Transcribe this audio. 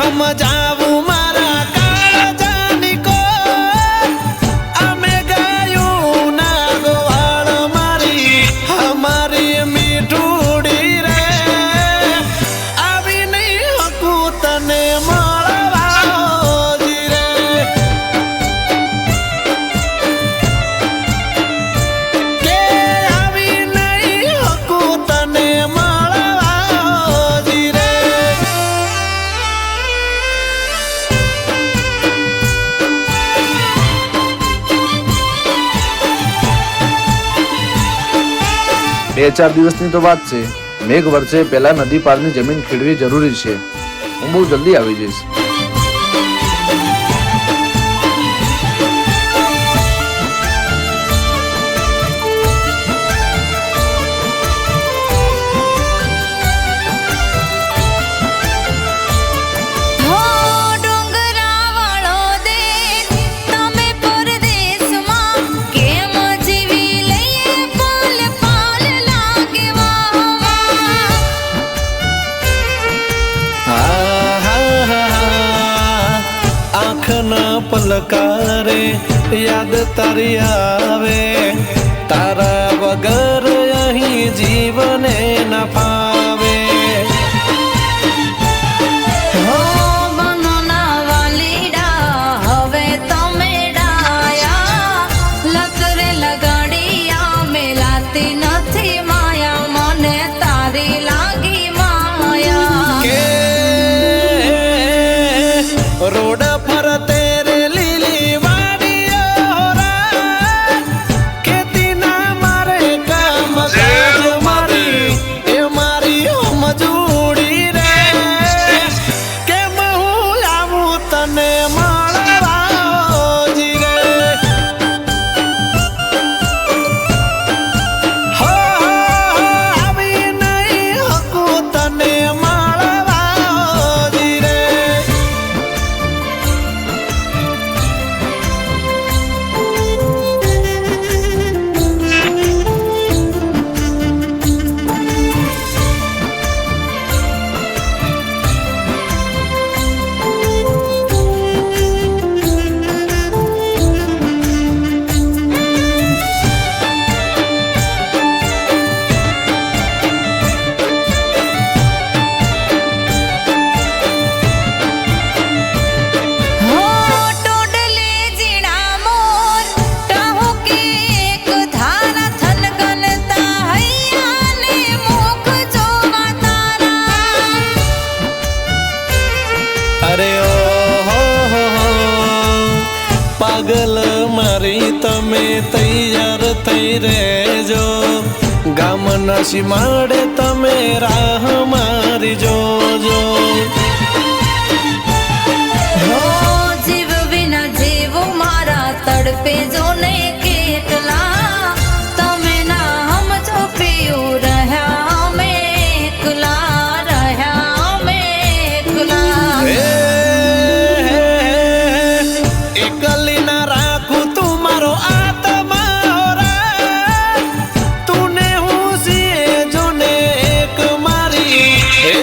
સમજાવું મારા કાળજાની કો અમે ગાયું ના ગોવાળ મારી અમારી મીઠુડી રે આવી નહીં હકું તને મળવાજી રે કે આવી નહીં હકું તને મળવાજી રે બે ચાર દિવસની તો વાત છે. મેઘ વર્ષે પહેલા નદી પારની જમીન ખેડવી જરૂરી છે. હું બહુ જલ્દી આવી જઈશ. આંખના પલકારે યાદ તારી આવે તારા વગર અહીં જીવને ન ફાવે નથી માયા મને તારી લાગી માયા કે રોડ ફરતે રે લીલી વાડીઓ ખેતી ના મારે કામ કાજ મારી એ મારી મજૂરી રે કેમ હું આવું તને મળવાજી રે હો આવી નહીં હકું તને મળવાજી રે અરે ઓહો પાગલ મારી તમે તૈયાર થઈ રહેજો ગામના સીમાડે તમે રાહ મારી જોજો જીવ વિના જીવ મારા તડપે જો ને કેટલા તમે ના સમજો પીયું રહ્યા અમે એકલા એકલી ના રાખું તું મારો આત્મા તું ને હું સિંહ જો ને એક મારી હે